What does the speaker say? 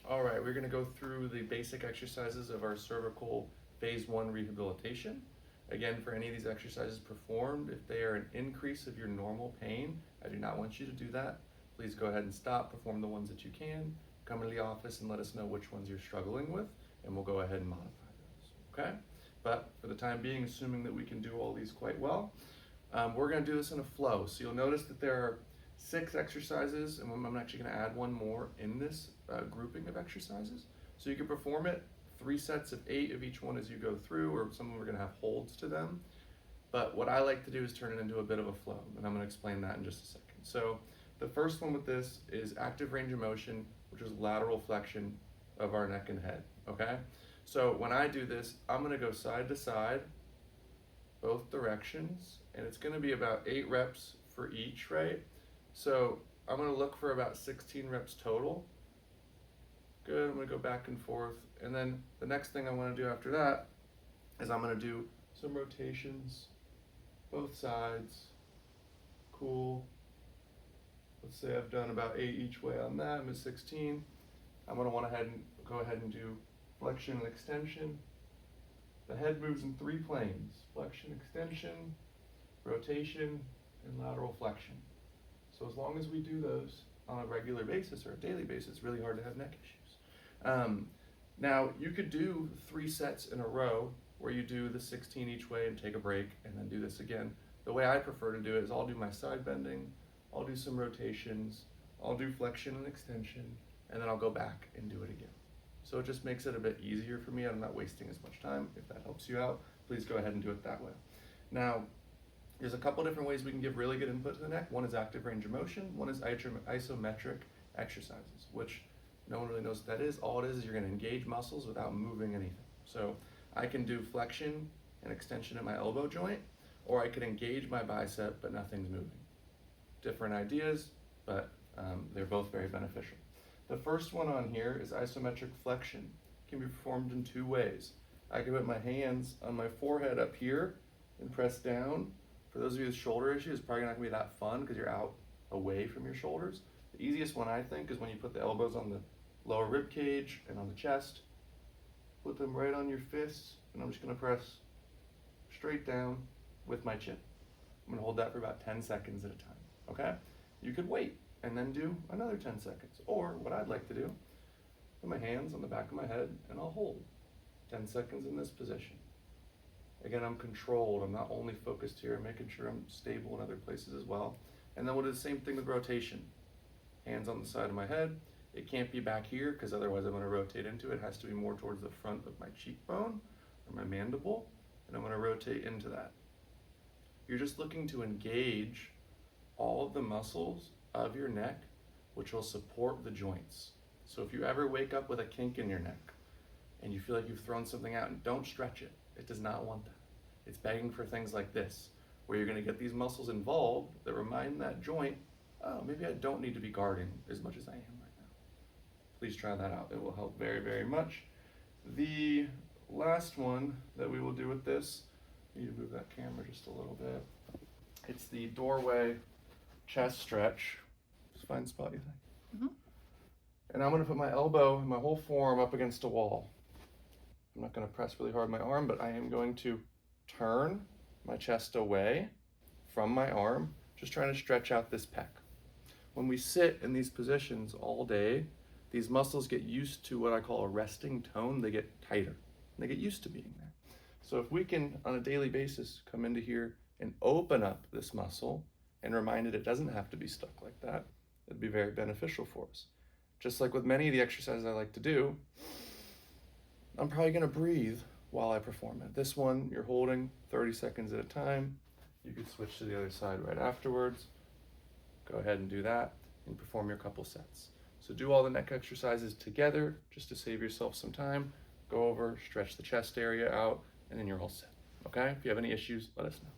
All right, we're gonna go through the basic exercises of our cervical phase 1 rehabilitation. Again, for any of these exercises performed, if they are an increase of your normal pain, I do not want you to do that. Please go ahead and stop, perform the ones that you can, come into the office and let us know which ones you're struggling with, and we'll go ahead and modify those, okay? But for the time being, assuming that we can do all these quite well, we're gonna do this in a flow. So you'll notice that there are 6 exercises, and I'm actually gonna add one more in this grouping of exercises. So you can perform it 3 sets of 8 of each one as you go through, or some of them are gonna have holds to them. But what I like to do is turn it into a bit of a flow, and I'm gonna explain that in just a second. So the first one with this is active range of motion, which is lateral flexion of our neck and head, okay? So when I do this, I'm gonna go side to side, both directions, and it's gonna be about 8 reps for each, right? So I'm gonna look for about 16 reps total. Good, I'm gonna go back and forth. And then the next thing I wanna do after that is I'm gonna do some rotations, both sides. Cool. Let's say I've done about 8 each way on that, I'm at 16. I'm gonna go ahead and do flexion and extension. The head moves in 3 planes: flexion, extension, rotation, and lateral flexion. So as long as we do those on a regular basis or a daily basis, it's really hard to have neck issues. Now, you could do 3 sets in a row where you do the 16 each way and take a break and then do this again. The way I prefer to do it is I'll do my side bending, I'll do some rotations, I'll do flexion and extension, and then I'll go back and do it again. So it just makes it a bit easier for me. I'm not wasting as much time. If that helps you out, please go ahead and do it that way. Now, there's a couple different ways we can give really good input to the neck. One is active range of motion, one is isometric exercises, which no one really knows what that is. All it is you're gonna engage muscles without moving anything. So I can do flexion and extension in my elbow joint, or I can engage my bicep, but nothing's moving. Different ideas, but they're both very beneficial. The first one on here is isometric flexion. It can be performed in 2 ways. I can put my hands on my forehead up here and press down. For those of you with shoulder issues, it's probably not gonna be that fun because you're out away from your shoulders. The easiest one, I think, is when you put the elbows on the lower rib cage and on the chest. Put them right on your fists, and I'm just gonna press straight down with my chin. I'm gonna hold that for about 10 seconds at a time, okay? You could wait and then do another 10 seconds. Or what I'd like to do, put my hands on the back of my head and I'll hold 10 seconds in this position. Again, I'm controlled. I'm not only focused here, I'm making sure I'm stable in other places as well. And then we'll do the same thing with rotation. Hands on the side of my head. It can't be back here because otherwise I'm going to rotate into it. It has to be more towards the front of my cheekbone or my mandible, and I'm going to rotate into that. You're just looking to engage all of the muscles of your neck, which will support the joints. So if you ever wake up with a kink in your neck and you feel like you've thrown something out, and don't stretch it. It does not want that. It's begging for things like this, where you're gonna get these muscles involved that remind that joint, oh, maybe I don't need to be guarding as much as I am right now. Please try that out. It will help very, very much. The last one that we will do with this, I need to move that camera just a little bit. It's the doorway chest stretch. Just fine spot, you think? Mm-hmm. And I'm gonna put my elbow and my whole forearm up against a wall. I'm not going to press really hard my arm, but I am going to turn my chest away from my arm, just trying to stretch out this pec. When we sit in these positions all day, these muscles get used to what I call a resting tone. They get tighter. They get used to being there. So if we can, on a daily basis, come into here and open up this muscle and remind it doesn't have to be stuck like that, it'd be very beneficial for us. Just like with many of the exercises I like to do, I'm probably gonna breathe while I perform it. This one, you're holding 30 seconds at a time. You could switch to the other side right afterwards. Go ahead and do that and perform your couple sets. So do all the neck exercises together just to save yourself some time. Go over, stretch the chest area out, and then you're all set. Okay? If you have any issues, let us know.